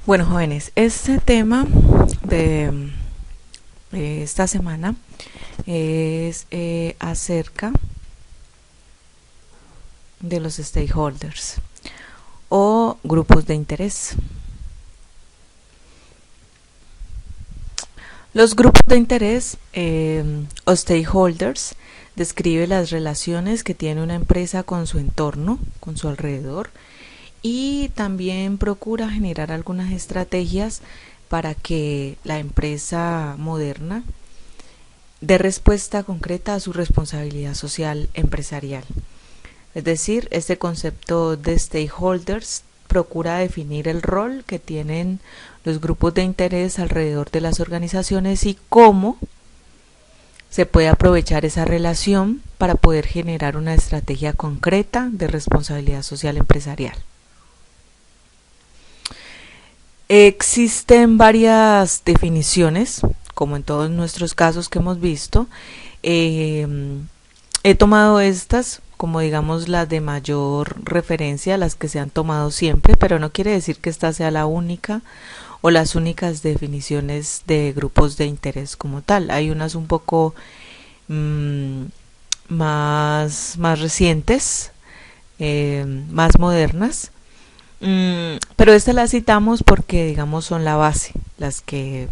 Bueno, jóvenes, este tema de esta semana es acerca de los stakeholders o grupos de interés. Los grupos de interés o stakeholders describe las relaciones que tiene una empresa con su entorno, con su alrededor, y también procura generar algunas estrategias para que la empresa moderna dé respuesta concreta a su responsabilidad social empresarial. Es decir, este concepto de stakeholders procura definir el rol que tienen los grupos de interés alrededor de las organizaciones y cómo se puede aprovechar esa relación para poder generar una estrategia concreta de responsabilidad social empresarial. Existen varias definiciones, como en todos nuestros casos que hemos visto. He tomado estas como digamos las de mayor referencia, las que se han tomado siempre, pero no quiere decir que esta sea la única o las únicas definiciones de grupos de interés como tal. Hay unas un poco más recientes, más modernas, pero estas las citamos porque digamos son la base, las que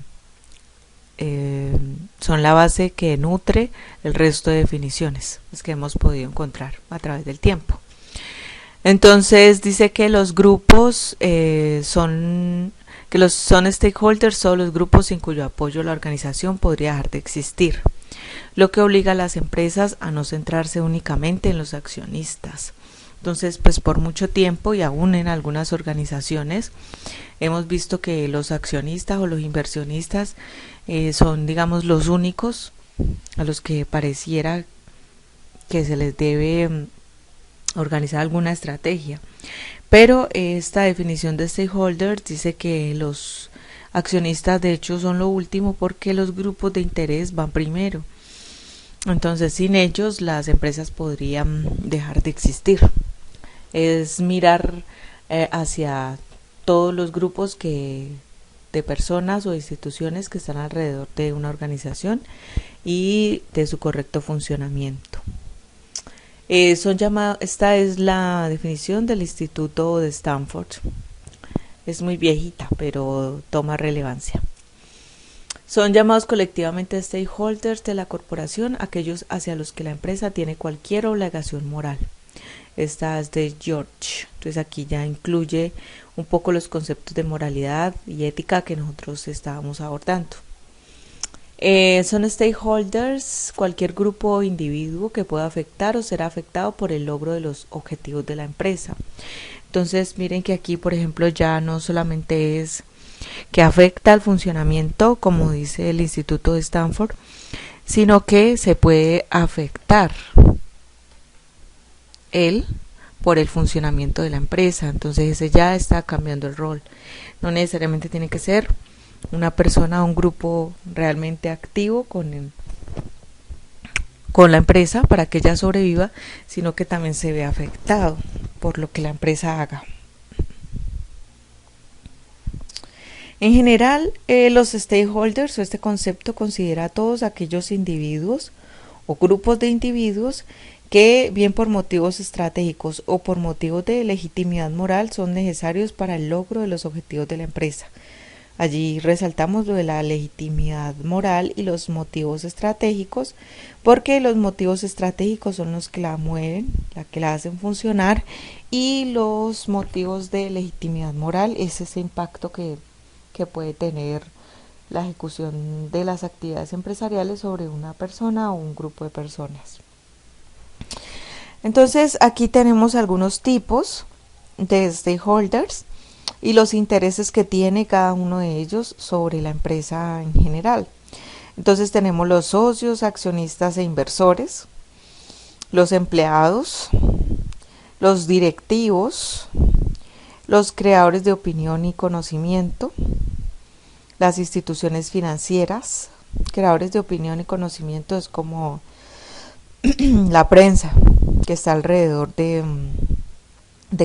son la base que nutre el resto de definiciones que hemos podido encontrar a través del tiempo. Entonces dice que los grupos son stakeholders, son los grupos sin cuyo apoyo la organización podría dejar de existir, lo que obliga a las empresas a no centrarse únicamente en los accionistas. Entonces, pues por mucho tiempo y aún en algunas organizaciones hemos visto que los accionistas o los inversionistas son, digamos, los únicos a los que pareciera que se les debe organizar alguna estrategia. Pero esta definición de stakeholders dice que los accionistas de hecho son lo último porque los grupos de interés van primero. Entonces, sin ellos las empresas podrían dejar de existir. Es mirar hacia todos los grupos de personas o instituciones que están alrededor de una organización y de su correcto funcionamiento. Esta es la definición del Instituto de Stanford. Es muy viejita, pero toma relevancia. Son llamados colectivamente stakeholders de la corporación aquellos hacia los que la empresa tiene cualquier obligación moral. Esta es de George. Entonces aquí ya incluye un poco los conceptos de moralidad y ética que nosotros estábamos abordando. Son stakeholders cualquier grupo o individuo que pueda afectar o ser afectado por el logro de los objetivos de la empresa. Entonces miren que aquí, por ejemplo, ya no solamente es que afecta al funcionamiento, como dice el Instituto de Stanford, sino que se puede afectar él por el funcionamiento de la empresa. Entonces ese ya está cambiando el rol. No necesariamente tiene que ser una persona o un grupo realmente activo con la empresa para que ella sobreviva, sino que también se ve afectado por lo que la empresa haga. En general, los stakeholders o este concepto considera a todos aquellos individuos o grupos de individuos que bien por motivos estratégicos o por motivos de legitimidad moral son necesarios para el logro de los objetivos de la empresa. Allí resaltamos lo de la legitimidad moral y los motivos estratégicos, porque los motivos estratégicos son los que la mueven, la que la hacen funcionar, y los motivos de legitimidad moral es ese impacto que puede tener la ejecución de las actividades empresariales sobre una persona o un grupo de personas. Entonces aquí tenemos algunos tipos de stakeholders y los intereses que tiene cada uno de ellos sobre la empresa en general. Entonces tenemos los socios, accionistas e inversores, los empleados, los directivos, los creadores de opinión y conocimiento, las instituciones financieras. Creadores de opinión y conocimiento es como la prensa que está alrededor de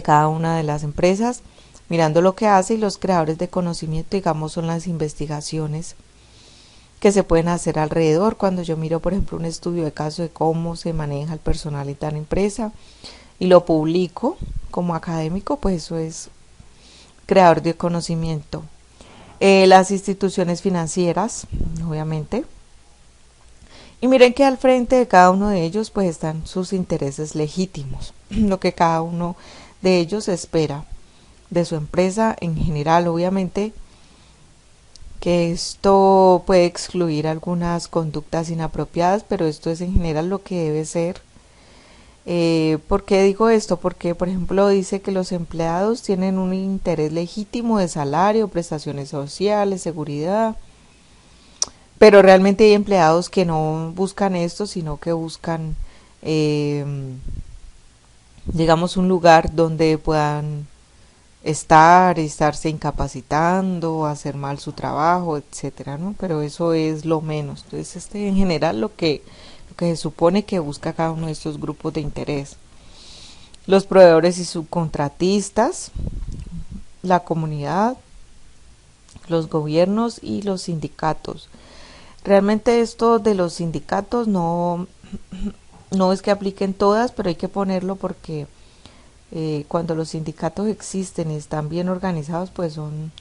cada una de las empresas, mirando lo que hace, y los creadores de conocimiento, digamos, son las investigaciones que se pueden hacer alrededor. Cuando yo miro, por ejemplo, un estudio de caso de cómo se maneja el personal en tal empresa y lo publico como académico, pues eso es creador de conocimiento. Las instituciones financieras, obviamente. Y miren que al frente de cada uno de ellos pues están sus intereses legítimos, lo que cada uno de ellos espera de su empresa en general. Obviamente que esto puede excluir algunas conductas inapropiadas, pero esto es en general lo que debe ser. ¿Por qué digo esto? Porque, por ejemplo, dice que los empleados tienen un interés legítimo de salario, prestaciones sociales, seguridad, pero realmente hay empleados que no buscan esto, sino que buscan, eh, digamos, un lugar donde puedan estarse incapacitando, hacer mal su trabajo, etcétera, ¿no? Pero eso es lo menos. Entonces, en general lo que se supone que busca cada uno de estos grupos de interés. Los proveedores y subcontratistas, la comunidad, los gobiernos y los sindicatos. Realmente esto de los sindicatos no es que apliquen todas, pero hay que ponerlo porque cuando los sindicatos existen y están bien organizados, pues son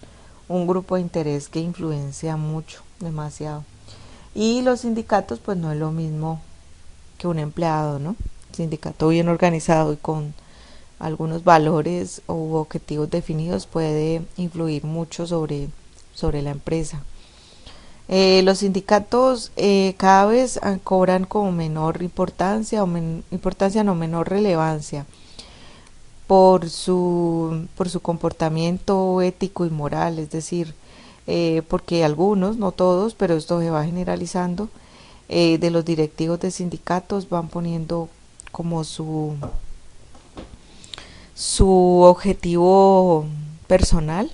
un grupo de interés que influencia mucho, demasiado. Y los sindicatos, pues no es lo mismo que un empleado, ¿no? Sindicato bien organizado y con algunos valores u objetivos definidos puede influir mucho sobre la empresa. Los sindicatos cada vez cobran como menor importancia, menor relevancia por su comportamiento ético y moral, es decir, porque algunos, no todos, pero esto se va generalizando, de los directivos de sindicatos van poniendo como su objetivo personal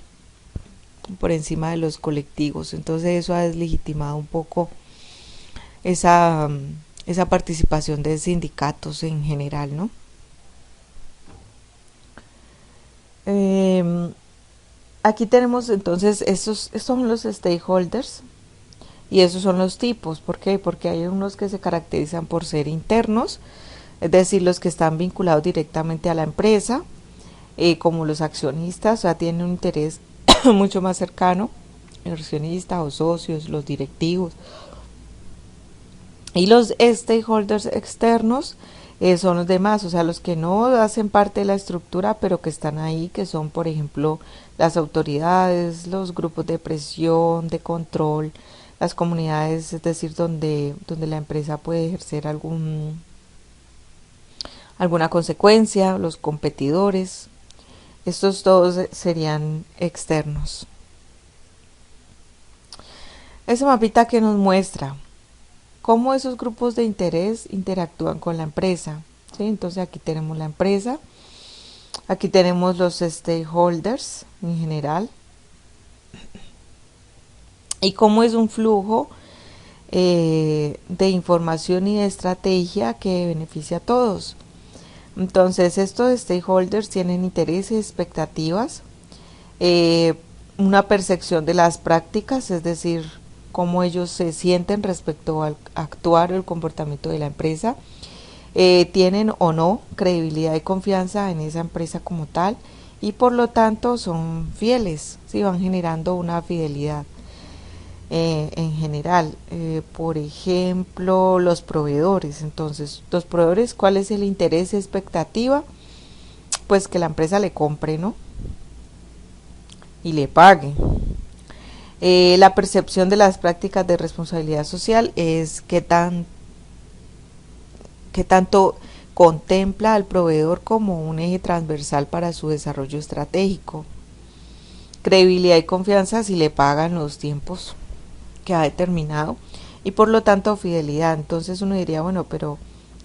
por encima de los colectivos. Entonces eso ha deslegitimado un poco esa, esa participación de sindicatos en general, ¿no? Aquí tenemos entonces estos son los stakeholders y esos son los tipos. ¿Por qué? Porque hay unos que se caracterizan por ser internos, es decir, los que están vinculados directamente a la empresa, como los accionistas, o sea, tienen un interés mucho más cercano, el accionista o socios, los directivos. Y los stakeholders externos son los demás, o sea, los que no hacen parte de la estructura, pero que están ahí, que son, por ejemplo, las autoridades, los grupos de presión, de control, las comunidades, es decir, donde la empresa puede ejercer alguna consecuencia, los competidores. Estos todos serían externos. Ese mapita que nos muestra cómo esos grupos de interés interactúan con la empresa, ¿sí? Entonces aquí tenemos la empresa, aquí tenemos los stakeholders en general, y cómo es un flujo de información y de estrategia que beneficia a todos. Entonces estos stakeholders tienen intereses, expectativas, una percepción de las prácticas, es decir, cómo ellos se sienten respecto al actuar o el comportamiento de la empresa, tienen o no credibilidad y confianza en esa empresa como tal, y por lo tanto son fieles, ¿sí? Van generando una fidelidad. En general, por ejemplo, los proveedores. Entonces, los proveedores, ¿cuál es el interés, expectativa? Pues que la empresa le compre, ¿no? Y le pague. La percepción de las prácticas de responsabilidad social es qué tanto contempla al proveedor como un eje transversal para su desarrollo estratégico. Credibilidad y confianza si le pagan los tiempos que ha determinado, y por lo tanto fidelidad. Entonces uno diría, bueno, pero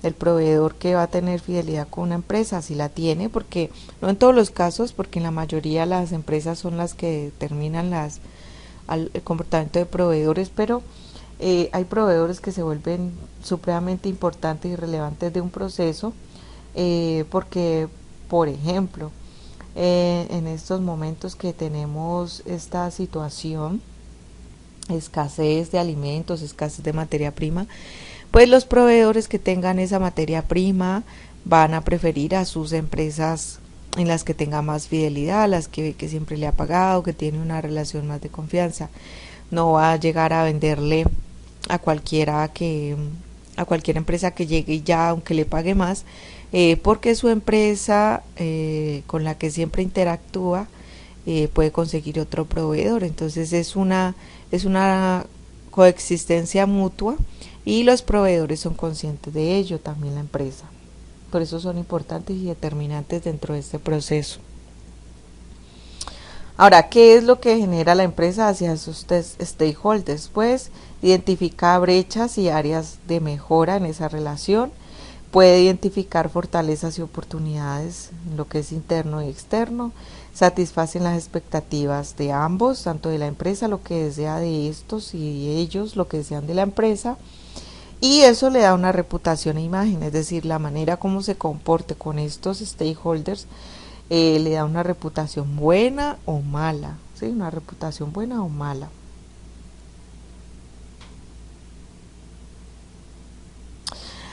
el proveedor que va a tener fidelidad con una empresa, si la tiene, porque no en todos los casos, porque en la mayoría las empresas son las que determinan el comportamiento de proveedores, pero hay proveedores que se vuelven supremamente importantes y relevantes de un proceso, porque, por ejemplo, en estos momentos que tenemos esta situación, escasez de alimentos, escasez de materia prima, pues los proveedores que tengan esa materia prima van a preferir a sus empresas en las que tenga más fidelidad, las que ve que siempre le ha pagado, que tiene una relación más de confianza. No va a llegar a venderle a cualquiera que a cualquier empresa que llegue y ya aunque le pague más, porque su empresa con la que siempre interactúa puede conseguir otro proveedor. Entonces es una coexistencia mutua y los proveedores son conscientes de ello, también la empresa. Por eso son importantes y determinantes dentro de este proceso. Ahora, ¿qué es lo que genera la empresa hacia sus stakeholders? Pues identifica brechas y áreas de mejora en esa relación, puede identificar fortalezas y oportunidades en lo que es interno y externo, satisfacen las expectativas de ambos, tanto de la empresa lo que desea de estos y ellos lo que desean de la empresa, y eso le da una reputación e imagen, es decir, la manera como se comporte con estos stakeholders le da una reputación buena o mala, ¿sí? Una reputación buena o mala.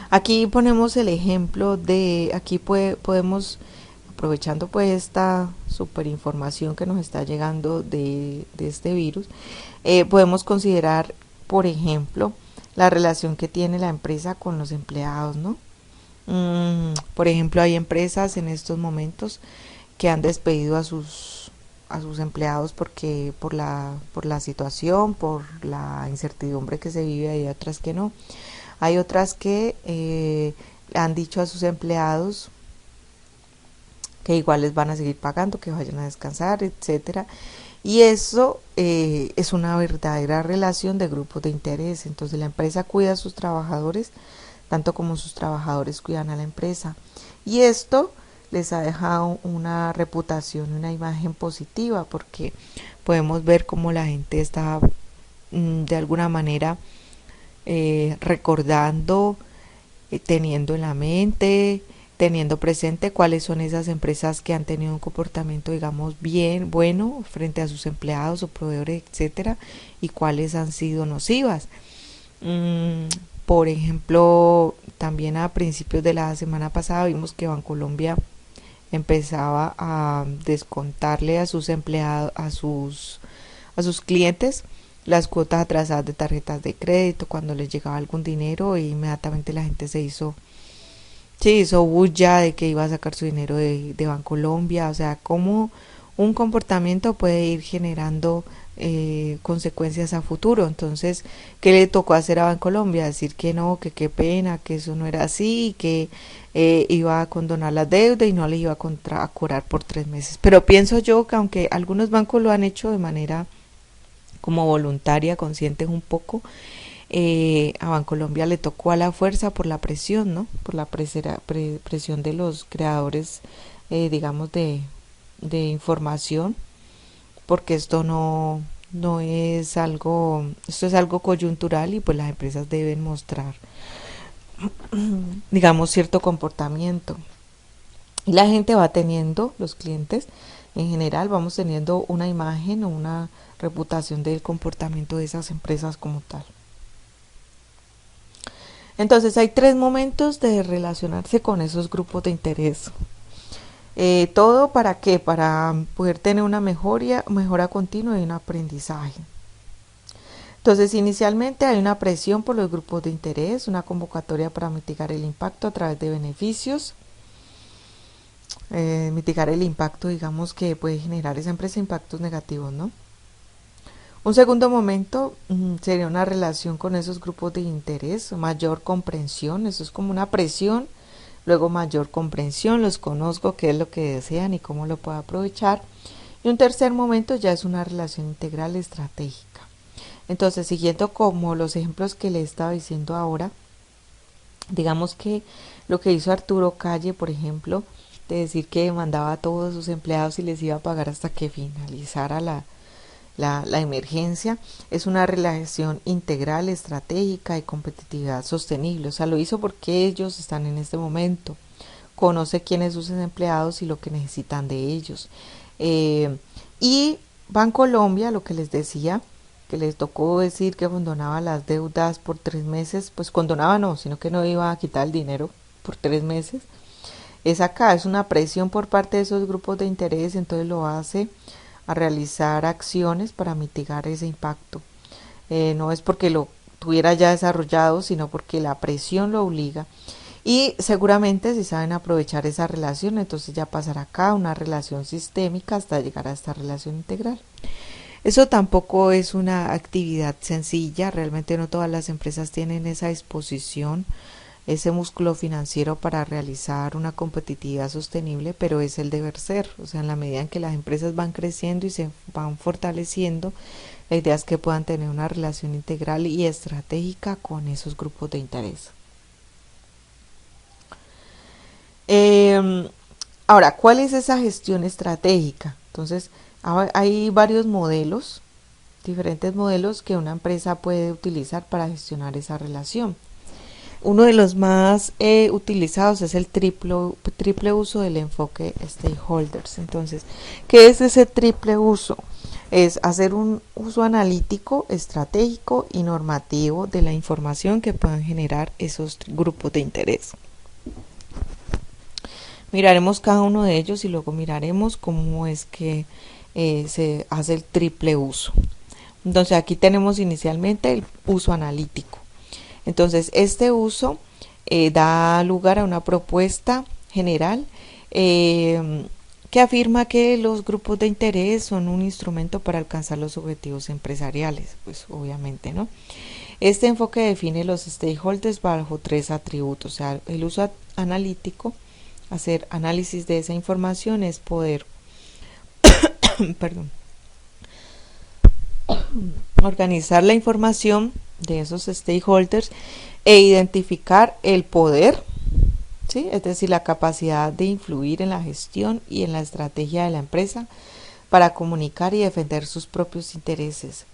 Aquí ponemos el ejemplo de, aquí podemos, aprovechando pues esta super información que nos está llegando de este virus, podemos considerar, por ejemplo, la relación que tiene la empresa con los empleados, ¿no? Por ejemplo, hay empresas en estos momentos que han despedido a sus empleados porque por la situación, por la incertidumbre que se vive, hay otras que no. Hay otras que han dicho a sus empleados que igual les van a seguir pagando, que vayan a descansar, etcétera. Y eso es una verdadera relación de grupos de interés. Entonces la empresa cuida a sus trabajadores, tanto como sus trabajadores cuidan a la empresa. Y esto les ha dejado una reputación, una imagen positiva, porque podemos ver cómo la gente está de alguna manera recordando, teniendo en la mente, teniendo presente cuáles son esas empresas que han tenido un comportamiento, digamos, bien, bueno frente a sus empleados o proveedores, etcétera, y cuáles han sido nocivas. Por ejemplo, también a principios de la semana pasada vimos que Bancolombia empezaba a descontarle a sus empleados, a sus clientes las cuotas atrasadas de tarjetas de crédito cuando les llegaba algún dinero, e inmediatamente la gente se hizo bulla de que iba a sacar su dinero de Bancolombia. O sea, cómo un comportamiento puede ir generando consecuencias a futuro. Entonces, ¿qué le tocó hacer a Bancolombia? Decir que no, que qué pena, que eso no era así, que iba a condonar la deuda y no le iba a curar por 3 meses. Pero pienso yo que aunque algunos bancos lo han hecho de manera como voluntaria, conscientes un poco, a Bancolombia le tocó a la fuerza por la presión, ¿no? Por la presión de los creadores, digamos, de información, porque esto no es algo, esto es algo coyuntural y pues las empresas deben mostrar, digamos, cierto comportamiento. Y la gente va teniendo, los clientes en general, vamos teniendo una imagen o una reputación del comportamiento de esas empresas como tal. Entonces hay 3 momentos de relacionarse con esos grupos de interés. ¿Todo para qué? Para poder tener una mejora continua y un aprendizaje. Entonces, inicialmente hay una presión por los grupos de interés, una convocatoria para mitigar el impacto a través de beneficios. Mitigar el impacto, digamos, que puede generar esa empresa, impactos negativos, ¿no? Un segundo momento sería una relación con esos grupos de interés, mayor comprensión, eso es como una presión, luego mayor comprensión, los conozco, qué es lo que desean y cómo lo puedo aprovechar. Y un tercer momento ya es una relación integral estratégica. Entonces, siguiendo como los ejemplos que le estaba diciendo ahora, digamos que lo que hizo Arturo Calle, por ejemplo, de decir que mandaba a todos sus empleados y les iba a pagar hasta que finalizara la emergencia, es una relación integral, estratégica y competitividad sostenible. O sea, lo hizo porque ellos están en este momento conoce quiénes sus empleados y lo que necesitan de ellos. Y Bancolombia, lo que les decía, que les tocó decir que condonaba las deudas por 3 meses, pues condonaba no, sino que no iba a quitar el dinero por 3 meses. Es acá, es una presión por parte de esos grupos de interés, entonces lo hace a realizar acciones para mitigar ese impacto. No es porque lo tuviera ya desarrollado, sino porque la presión lo obliga. Y seguramente si saben aprovechar esa relación, entonces ya pasará acá una relación sistémica hasta llegar a esta relación integral. Eso tampoco es una actividad sencilla, realmente no todas las empresas tienen esa disposición, ese músculo financiero para realizar una competitividad sostenible, pero es el deber ser. O sea, en la medida en que las empresas van creciendo y se van fortaleciendo, la idea es que puedan tener una relación integral y estratégica con esos grupos de interés. Ahora, ¿cuál es esa gestión estratégica? Entonces, hay varios modelos, diferentes modelos que una empresa puede utilizar para gestionar esa relación. Uno de los más utilizados es el triple uso del enfoque stakeholders. Entonces, ¿qué es ese triple uso? Es hacer un uso analítico, estratégico y normativo de la información que puedan generar esos grupos de interés. Miraremos cada uno de ellos y luego miraremos cómo es que se hace el triple uso. Entonces aquí tenemos inicialmente el uso analítico. Entonces este uso da lugar a una propuesta general que afirma que los grupos de interés son un instrumento para alcanzar los objetivos empresariales, pues obviamente, ¿no? Este enfoque define los stakeholders bajo 3 atributos, o sea, el uso analítico, hacer análisis de esa información es poder perdón, organizar la información de esos stakeholders e identificar el poder, ¿sí? Es decir, la capacidad de influir en la gestión y en la estrategia de la empresa para comunicar y defender sus propios intereses,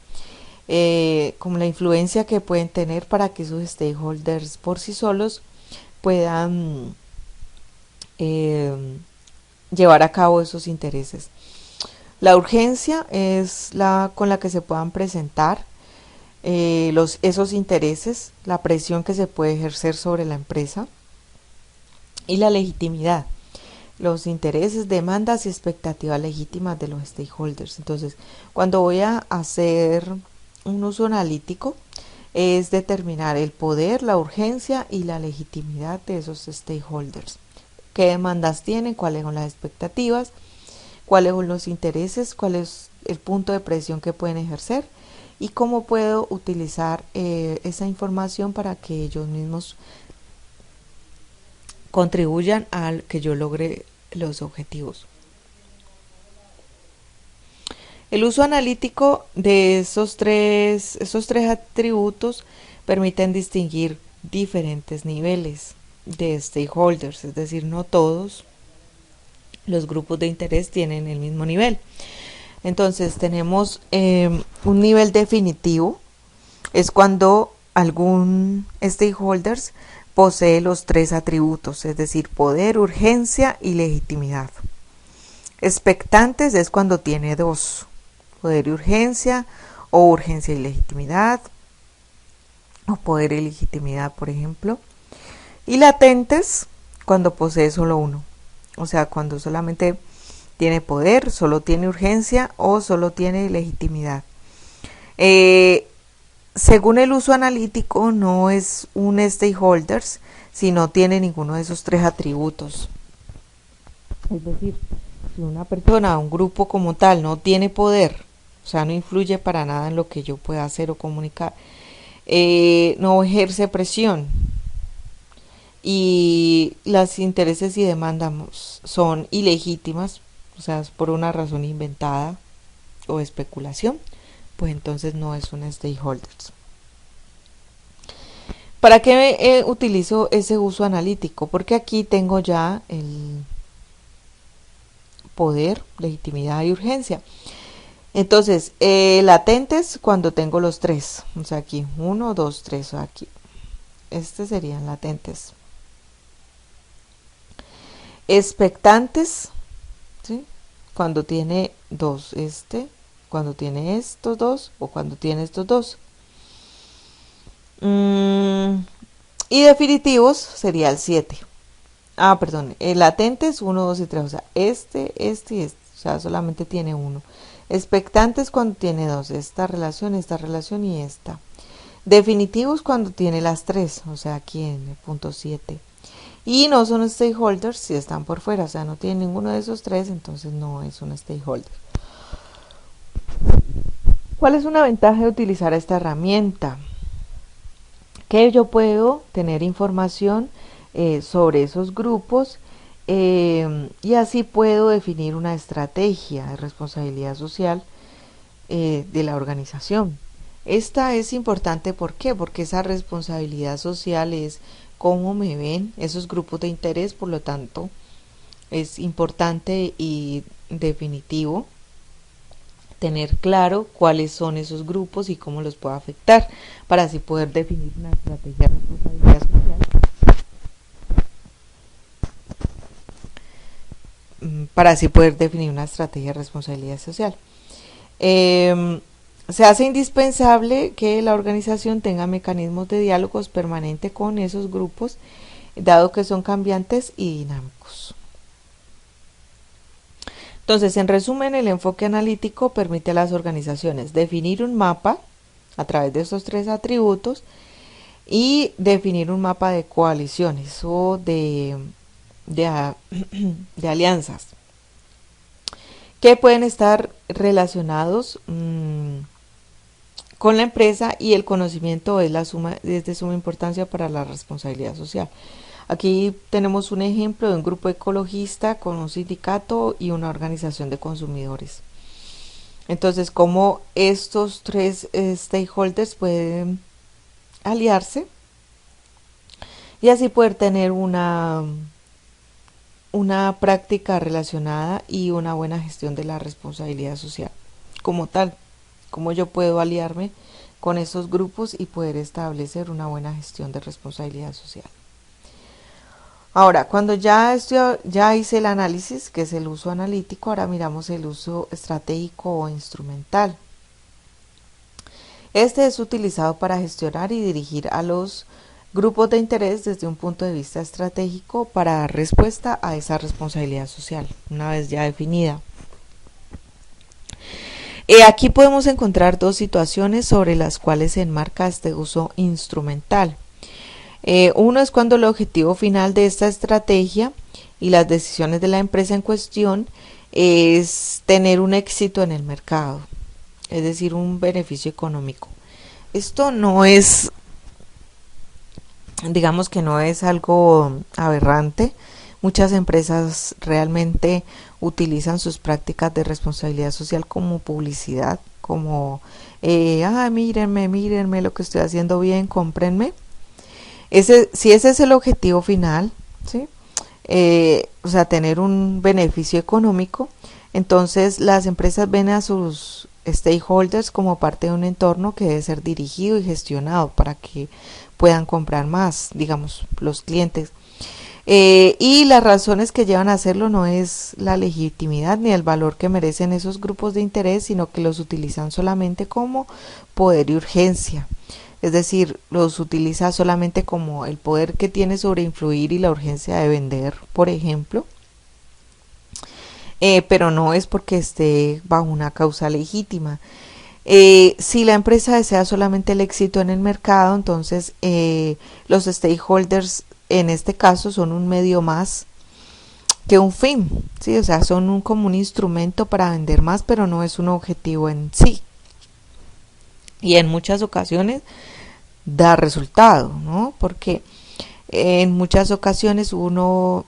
como la influencia que pueden tener para que esos stakeholders por sí solos puedan llevar a cabo esos intereses. La urgencia es la con la que se puedan presentar esos intereses, la presión que se puede ejercer sobre la empresa y la legitimidad, los intereses, demandas y expectativas legítimas de los stakeholders. Entonces, cuando voy a hacer un uso analítico, es determinar el poder, la urgencia y la legitimidad de esos stakeholders. ¿Qué demandas tienen? ¿Cuáles son las expectativas? ¿Cuáles son los intereses? ¿Cuál es el punto de presión que pueden ejercer? ¿Y cómo puedo utilizar esa información para que ellos mismos contribuyan a que yo logre los objetivos? El uso analítico de esos tres atributos permiten distinguir diferentes niveles de stakeholders, es decir, no todos los grupos de interés tienen el mismo nivel. Entonces tenemos un nivel definitivo, es cuando algún stakeholders posee los 3 atributos, es decir, poder, urgencia y legitimidad. Expectantes es cuando tiene 2, poder y urgencia, o urgencia y legitimidad, o poder y legitimidad, por ejemplo. Y latentes cuando posee solo 1, o sea, cuando solamente tiene poder, solo tiene urgencia o solo tiene legitimidad. Según el uso analítico, no es un stakeholders si no tiene ninguno de esos 3 atributos. Es decir, si una persona, un grupo como tal, no tiene poder, o sea, no influye para nada en lo que yo pueda hacer o comunicar, no ejerce presión, y los intereses y demandas son ilegítimas, o sea, es por una razón inventada o especulación, pues entonces no es un stakeholder. ¿Para qué utilizo ese uso analítico? Porque aquí tengo ya el poder, legitimidad y urgencia. Entonces, latentes cuando tengo los 3, o sea, aquí 1, 2, 3, aquí. Serían latentes. Expectantes, ¿sí? Cuando tiene cuando tiene estos dos o cuando tiene estos dos. Y definitivos sería el 7. Perdón, el latente es 1, 2 y 3, o sea, este y este, o sea, solamente tiene uno. Expectantes cuando tiene dos, esta relación y esta. Definitivos cuando tiene las tres, o sea, aquí en el punto 7. Y no son stakeholders si están por fuera, o sea, no tienen ninguno de esos tres, entonces no es un stakeholder. ¿Cuál es una ventaja de utilizar esta herramienta? Que yo puedo tener información sobre esos grupos y así puedo definir una estrategia de responsabilidad social de la organización. Esta es importante, ¿por qué? Porque esa responsabilidad social es cómo me ven esos grupos de interés, por lo tanto es importante y definitivo tener claro cuáles son esos grupos y cómo los puedo afectar para así poder definir una estrategia de responsabilidad social. Para así poder definir una estrategia de responsabilidad social. Se hace indispensable que la organización tenga mecanismos de diálogos permanente con esos grupos, dado que son cambiantes y dinámicos. Entonces, en resumen, el enfoque analítico permite a las organizaciones definir un mapa a través de estos tres atributos y definir un mapa de coaliciones o de alianzas que pueden estar relacionados con la empresa, y el conocimiento es de suma importancia para la responsabilidad social. Aquí tenemos un ejemplo de un grupo ecologista con un sindicato y una organización de consumidores. Entonces, cómo estos tres stakeholders pueden aliarse y así poder tener una práctica relacionada y una buena gestión de la responsabilidad social. Como tal, cómo yo puedo aliarme con esos grupos y poder establecer una buena gestión de responsabilidad social. Ahora, cuando ya hice el análisis, que es el uso analítico, ahora miramos el uso estratégico o instrumental. Este es utilizado para gestionar y dirigir a los grupos de interés desde un punto de vista estratégico para dar respuesta a esa responsabilidad social, una vez ya definida. Aquí podemos encontrar dos situaciones sobre las cuales se enmarca este uso instrumental. Uno es cuando el objetivo final de esta estrategia y las decisiones de la empresa en cuestión es tener un éxito en el mercado, es decir, un beneficio económico. Esto no es, digamos que no es algo aberrante. Muchas empresas realmente utilizan sus prácticas de responsabilidad social como publicidad, como, mírenme lo que estoy haciendo bien, cómprenme. Si ese es el objetivo final, ¿sí? O sea, tener un beneficio económico, entonces las empresas ven a sus stakeholders como parte de un entorno que debe ser dirigido y gestionado para que puedan comprar más, digamos, los clientes. Y las razones que llevan a hacerlo no es la legitimidad ni el valor que merecen esos grupos de interés, sino que los utilizan solamente como poder y urgencia. Es decir, los utiliza solamente como el poder que tiene sobre influir y la urgencia de vender, por ejemplo, pero no es porque esté bajo una causa legítima. Si la empresa desea solamente el éxito en el mercado, entonces los stakeholders en este caso son un medio más que un fin, ¿sí? O sea, son como un instrumento para vender más, pero no es un objetivo en sí. Y en muchas ocasiones da resultado, ¿no? Porque en muchas ocasiones uno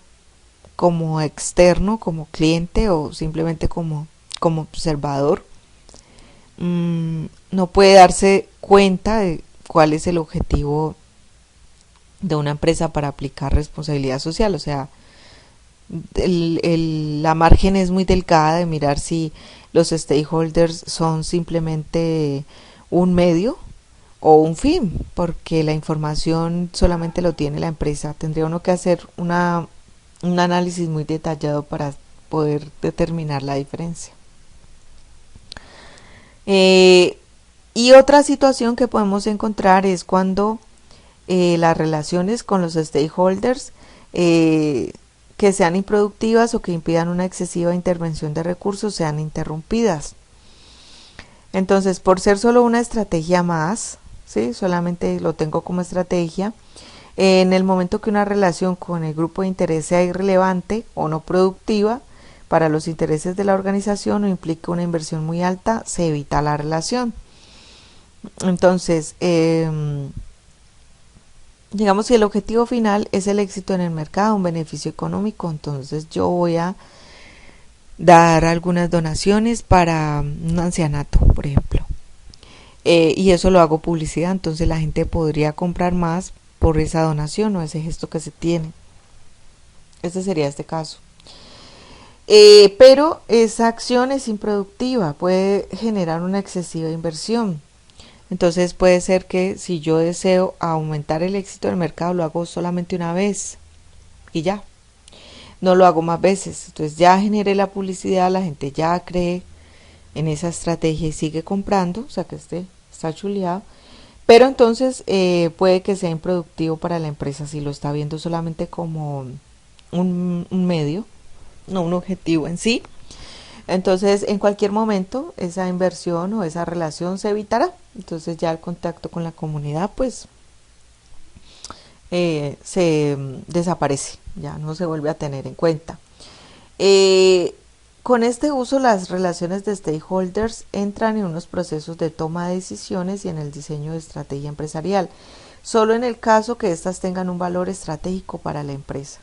como externo, como cliente o simplemente como observador, no puede darse cuenta de cuál es el objetivo de una empresa para aplicar responsabilidad social. O sea, la margen es muy delgada de mirar si los stakeholders son simplemente un medio o un fin, porque la información solamente lo tiene la empresa. Tendría uno que hacer un un análisis muy detallado para poder determinar la diferencia. Y otra situación que podemos encontrar es cuando las relaciones con los stakeholders que sean improductivas o que impidan una excesiva intervención de recursos sean interrumpidas. Entonces, por ser solo una estrategia más, ¿sí? Solamente lo tengo como estrategia, en el momento que una relación con el grupo de interés sea irrelevante o no productiva para los intereses de la organización o implique una inversión muy alta, se evita la relación. Entonces, digamos que el objetivo final es el éxito en el mercado, un beneficio económico, entonces yo voy a dar algunas donaciones para un ancianato, por ejemplo. Y eso lo hago publicidad, entonces la gente podría comprar más por esa donación o ese gesto que se tiene. Este sería este caso. Pero esa acción es improductiva, puede generar una excesiva inversión. Entonces puede ser que si yo deseo aumentar el éxito del mercado, lo hago solamente una vez y ya. No lo hago más veces. Entonces ya generé la publicidad, la gente ya cree en esa estrategia y sigue comprando, o sea que está chuleado. Pero entonces puede que sea improductivo para la empresa si lo está viendo solamente como un medio, no un objetivo en sí. Entonces, en cualquier momento, esa inversión o esa relación se evitará. Entonces, ya el contacto con la comunidad, pues, se desaparece, ya no se vuelve a tener en cuenta. Con este uso, las relaciones de stakeholders entran en unos procesos de toma de decisiones y en el diseño de estrategia empresarial, solo en el caso que éstas tengan un valor estratégico para la empresa.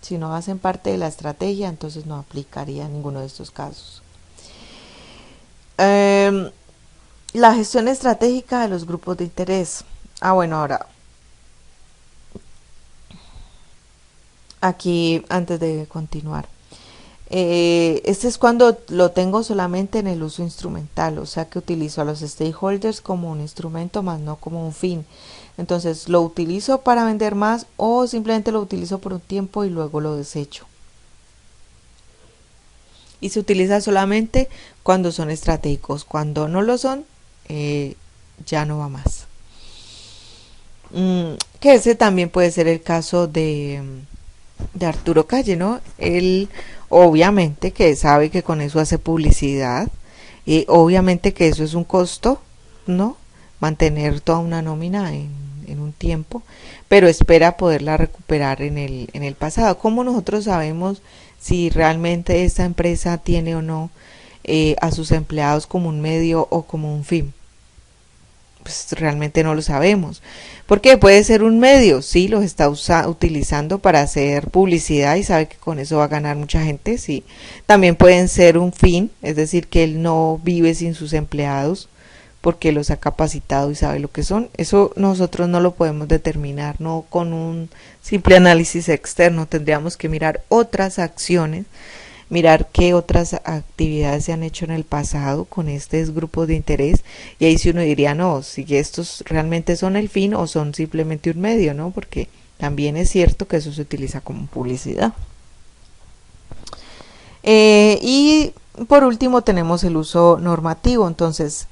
Si no hacen parte de la estrategia, entonces no aplicaría ninguno de estos casos. La gestión estratégica de los grupos de interés. Bueno, ahora, aquí antes de continuar, este es cuando lo tengo solamente en el uso instrumental, o sea que utilizo a los stakeholders como un instrumento más no como un fin. Entonces lo utilizo para vender más o simplemente lo utilizo por un tiempo y luego lo desecho. Y se utiliza solamente cuando son estratégicos. Cuando no lo son, ya no va más. Que ese también puede ser el caso de Arturo Calle, ¿no? Él obviamente que sabe que con eso hace publicidad y obviamente que eso es un costo, ¿no? Mantener toda una nómina en un tiempo, pero espera poderla recuperar en el pasado. ¿Cómo nosotros sabemos si realmente esta empresa tiene o no a sus empleados como un medio o como un fin? Pues realmente no lo sabemos. Porque puede ser un medio, sí, los está utilizando para hacer publicidad y sabe que con eso va a ganar mucha gente, sí. También pueden ser un fin, es decir, que él no vive sin sus empleados porque los ha capacitado y sabe lo que son. Eso nosotros no lo podemos determinar, no con un simple análisis externo. Tendríamos que mirar otras acciones, mirar qué otras actividades se han hecho en el pasado con estos grupos de interés, y ahí sí uno diría, no, si estos realmente son el fin o son simplemente un medio, ¿no? Porque también es cierto que eso se utiliza como publicidad. Y por último tenemos el uso normativo. Entonces,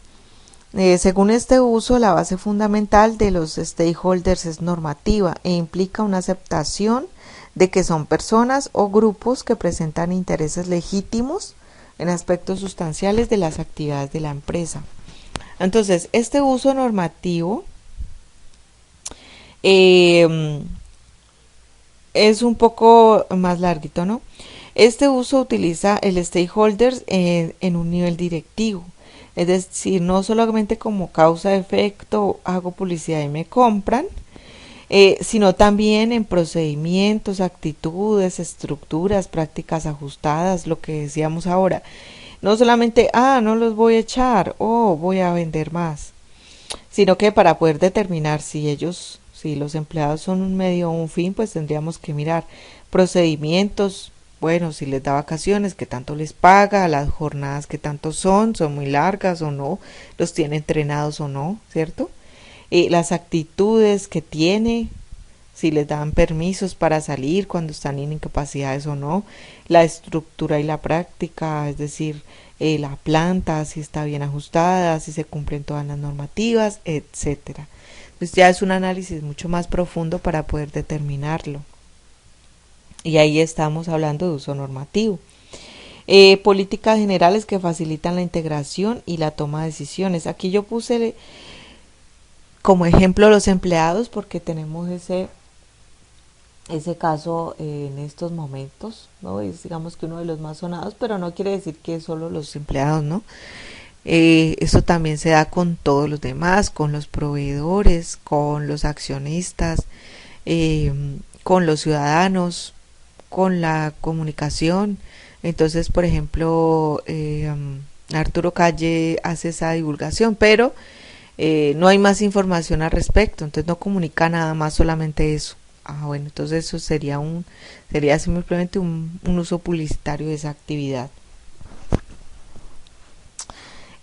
según este uso, la base fundamental de los stakeholders es normativa e implica una aceptación de que son personas o grupos que presentan intereses legítimos en aspectos sustanciales de las actividades de la empresa. Entonces, este uso normativo es un poco más larguito, ¿no? Este uso utiliza el stakeholders en un nivel directivo. Es decir, no solamente como causa-efecto, hago publicidad y me compran, sino también en procedimientos, actitudes, estructuras, prácticas ajustadas, lo que decíamos ahora. No solamente, no los voy a echar, voy a vender más, sino que para poder determinar si los empleados son un medio o un fin, pues tendríamos que mirar procedimientos. Bueno, si les da vacaciones, qué tanto les paga, las jornadas qué tanto son muy largas o no, los tiene entrenados o no, ¿cierto? Las actitudes que tiene, si les dan permisos para salir cuando están en incapacidades o no, la estructura y la práctica, es decir, la planta, si está bien ajustada, si se cumplen todas las normativas, etcétera. Pues ya es un análisis mucho más profundo para poder determinarlo. Y ahí estamos hablando de uso normativo. Políticas generales que facilitan la integración y la toma de decisiones. Aquí yo puse como ejemplo los empleados porque tenemos ese caso en estos momentos, ¿no? Es digamos que uno de los más sonados, pero no quiere decir que solo los empleados, ¿no? Eso también se da con todos los demás, con los proveedores, con los accionistas, con los ciudadanos, con la comunicación. Entonces, por ejemplo, Arturo Calle hace esa divulgación, pero no hay más información al respecto, entonces no comunica nada más, solamente eso. Bueno, entonces eso sería simplemente un uso publicitario de esa actividad.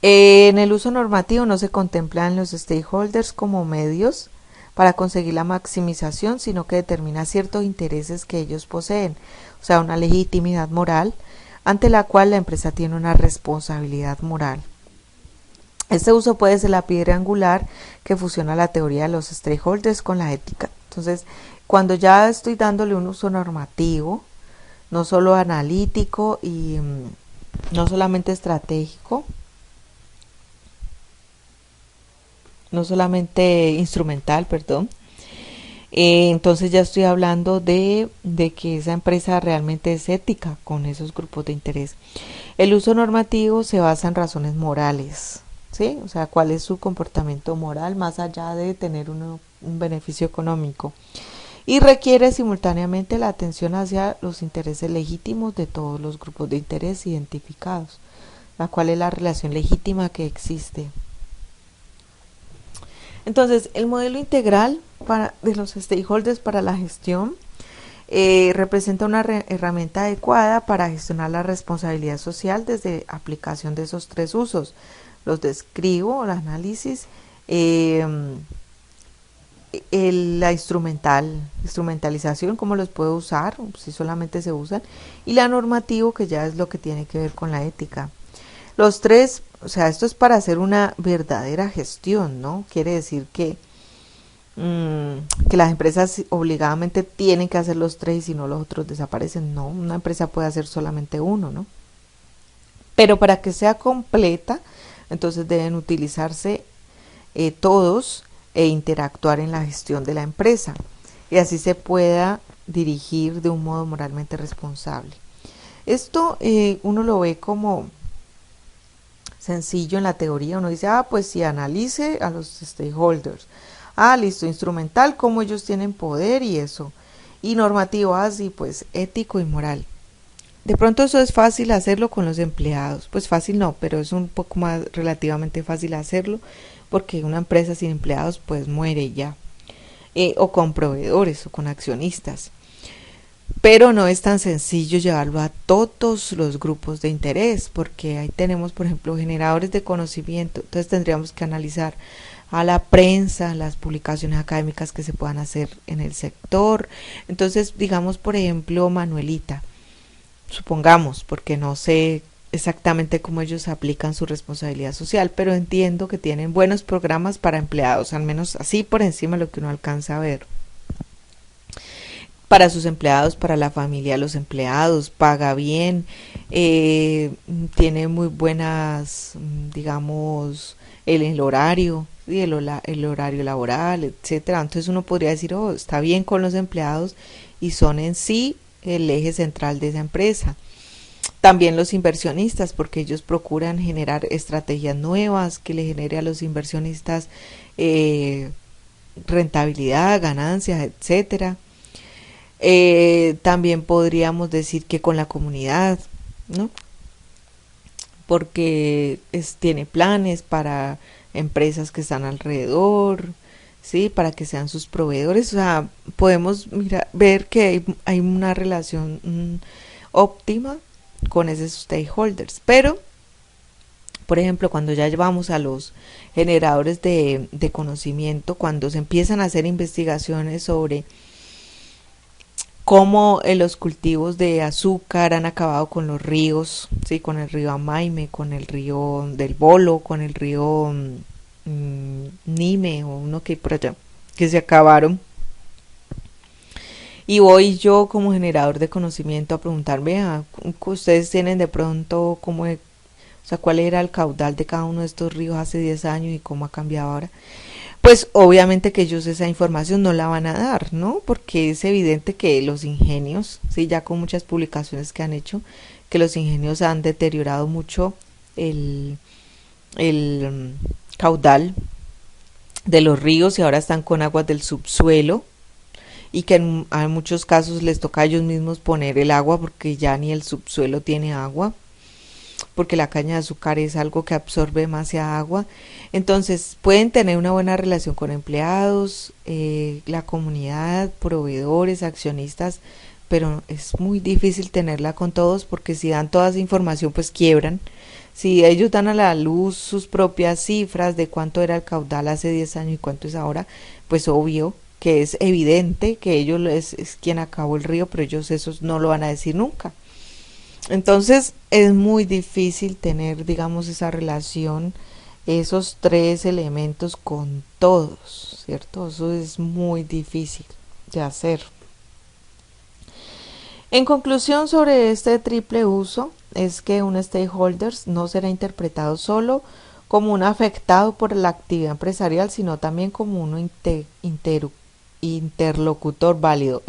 En el uso normativo no se contemplan los stakeholders como medios para conseguir la maximización, sino que determina ciertos intereses que ellos poseen, o sea, una legitimidad moral ante la cual la empresa tiene una responsabilidad moral. Este uso puede ser la piedra angular que fusiona la teoría de los stakeholders con la ética. Entonces, cuando ya estoy dándole un uso normativo, no solo analítico y no solamente estratégico, no solamente instrumental, perdón, entonces ya estoy hablando de que esa empresa realmente es ética con esos grupos de interés. El uso normativo se basa en razones morales, ¿sí? O sea, cuál es su comportamiento moral más allá de tener un beneficio económico. Y requiere simultáneamente la atención hacia los intereses legítimos de todos los grupos de interés identificados, la cual es la relación legítima que existe. Entonces, el modelo integral de los stakeholders para la gestión representa una herramienta adecuada para gestionar la responsabilidad social desde aplicación de esos tres usos. Los describo, el análisis, la instrumentalización, cómo los puedo usar, si solamente se usan, y la normativo, que ya es lo que tiene que ver con la ética. Los tres, o sea, esto es para hacer una verdadera gestión, ¿no? Quiere decir que las empresas obligadamente tienen que hacer los tres y si no los otros desaparecen. No, una empresa puede hacer solamente uno, ¿no? Pero para que sea completa, entonces deben utilizarse todos e interactuar en la gestión de la empresa y así se pueda dirigir de un modo moralmente responsable. Esto uno lo ve como sencillo en la teoría, uno dice, pues si analice a los stakeholders, listo, instrumental, cómo ellos tienen poder y eso, y normativo, así pues ético y moral. De pronto eso es fácil hacerlo con los empleados, pues fácil no, pero es un poco más relativamente fácil hacerlo, porque una empresa sin empleados pues muere ya, o con proveedores o con accionistas. Pero no es tan sencillo llevarlo a todos los grupos de interés, porque ahí tenemos, por ejemplo, generadores de conocimiento. Entonces tendríamos que analizar a la prensa, las publicaciones académicas que se puedan hacer en el sector. Entonces, digamos, por ejemplo, Manuelita, supongamos, porque no sé exactamente cómo ellos aplican su responsabilidad social, pero entiendo que tienen buenos programas para empleados, al menos así por encima de lo que uno alcanza a ver. Para sus empleados, para la familia de los empleados, paga bien, tiene muy buenas, digamos, el horario, el horario laboral, etcétera. Entonces uno podría decir, está bien con los empleados y son en sí el eje central de esa empresa. También los inversionistas, porque ellos procuran generar estrategias nuevas que le genere a los inversionistas rentabilidad, ganancias, etcétera. También podríamos decir que con la comunidad, ¿no? Porque tiene planes para empresas que están alrededor, ¿sí? Para que sean sus proveedores. O sea, podemos ver que hay una relación óptima con esos stakeholders. Pero, por ejemplo, cuando ya llevamos a los generadores de conocimiento, cuando se empiezan a hacer investigaciones sobre cómo los cultivos de azúcar han acabado con los ríos, ¿sí? Con el río Amaime, con el río del Bolo, con el río Nime o uno que hay por allá, que se acabaron. Y voy yo como generador de conocimiento a preguntarme, ustedes tienen de pronto o sea, cuál era el caudal de cada uno de estos ríos hace 10 años y cómo ha cambiado ahora. Pues obviamente que ellos esa información no la van a dar, ¿no? Porque es evidente que los ingenios, sí, ya con muchas publicaciones que han hecho, que los ingenios han deteriorado mucho el, el caudal de los ríos y ahora están con aguas del subsuelo y que en muchos casos les toca a ellos mismos poner el agua porque ya ni el subsuelo tiene agua, porque la caña de azúcar es algo que absorbe demasiada agua. Entonces pueden tener una buena relación con empleados, la comunidad, proveedores, accionistas, pero es muy difícil tenerla con todos porque si dan toda esa información pues quiebran. Si ellos dan a la luz sus propias cifras de cuánto era el caudal hace 10 años y cuánto es ahora, pues obvio que es evidente que ellos es quien acabó el río, pero ellos esos no lo van a decir nunca. Entonces es muy difícil tener, digamos, esa relación, esos tres elementos con todos, ¿cierto? Eso es muy difícil de hacer. En conclusión sobre este triple uso, es que un stakeholder no será interpretado solo como un afectado por la actividad empresarial, sino también como un interlocutor válido.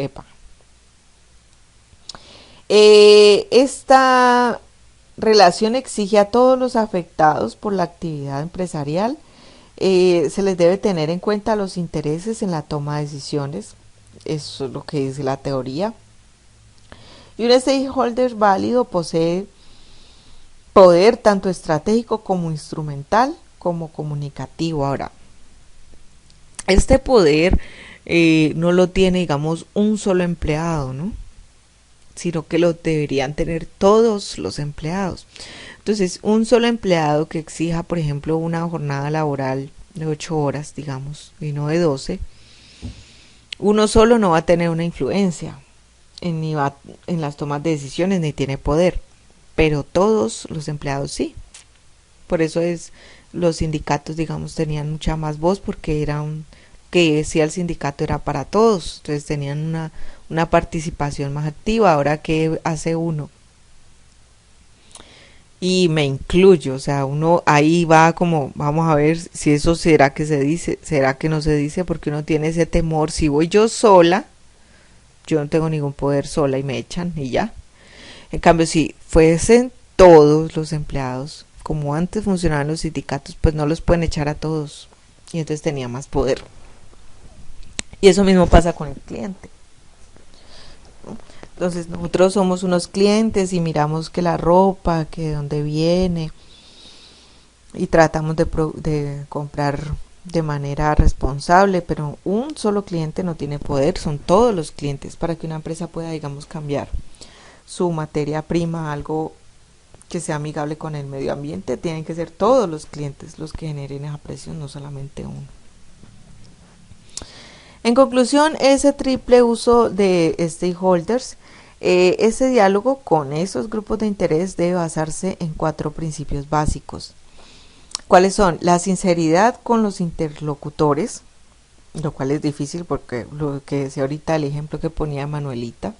Esta relación exige a todos los afectados por la actividad empresarial, se les debe tener en cuenta los intereses en la toma de decisiones, eso es lo que dice la teoría. Y un stakeholder válido posee poder tanto estratégico como instrumental como comunicativo. Ahora, este poder no lo tiene, digamos, un solo empleado, ¿no? Sino que lo deberían tener todos los empleados. Entonces, un solo empleado que exija, por ejemplo, una jornada laboral de 8 horas, digamos, y no de 12, uno solo no va a tener una influencia en las tomas de decisiones ni tiene poder, pero todos los empleados sí. Por eso los sindicatos, digamos, tenían mucha más voz porque que decía el sindicato era para todos, entonces tenían una participación más activa. Ahora, ¿qué hace uno? Y me incluyo, o sea, uno ahí va como, vamos a ver si eso será que se dice, será que no se dice, porque uno tiene ese temor, si voy yo sola, yo no tengo ningún poder sola y me echan y ya. En cambio, si fuesen todos los empleados, como antes funcionaban los sindicatos, pues no los pueden echar a todos y entonces tenía más poder. Y eso mismo pasa con el cliente. Entonces nosotros somos unos clientes y miramos que la ropa, que de dónde viene, y tratamos de comprar de manera responsable, pero un solo cliente no tiene poder, son todos los clientes. Para que una empresa pueda, digamos, cambiar su materia prima a algo que sea amigable con el medio ambiente, tienen que ser todos los clientes los que generen esa presión, no solamente uno. En conclusión, ese triple uso de stakeholders, ese diálogo con esos grupos de interés debe basarse en 4 principios básicos. ¿Cuáles son? La sinceridad con los interlocutores, lo cual es difícil porque lo que decía ahorita, el ejemplo que ponía Manuelita.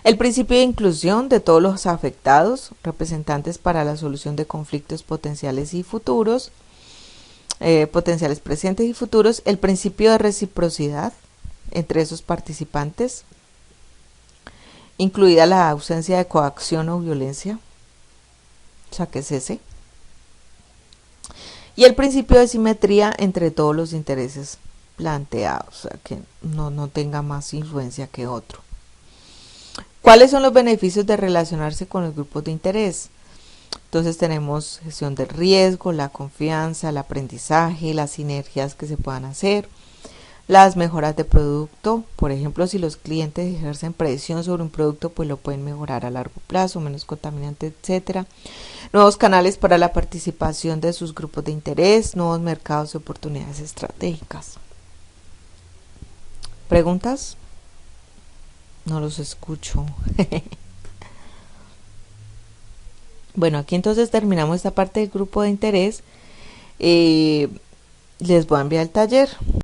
El principio de inclusión de todos los afectados, representantes para la solución de conflictos potenciales y futuros, potenciales presentes y futuros. El principio de reciprocidad entre esos participantes, incluida la ausencia de coacción o violencia, o sea que es ese. Y el principio de simetría entre todos los intereses planteados, o sea que no tenga más influencia que otro. ¿Cuáles son los beneficios de relacionarse con los grupos de interés? Entonces tenemos gestión del riesgo, la confianza, el aprendizaje, las sinergias que se puedan hacer, las mejoras de producto. Por ejemplo, si los clientes ejercen presión sobre un producto, pues lo pueden mejorar a largo plazo, menos contaminante, etcétera. Nuevos canales para la participación de sus grupos de interés, nuevos mercados y oportunidades estratégicas. ¿Preguntas? No los escucho. Bueno, aquí entonces terminamos esta parte del grupo de interés. Les voy a enviar el taller.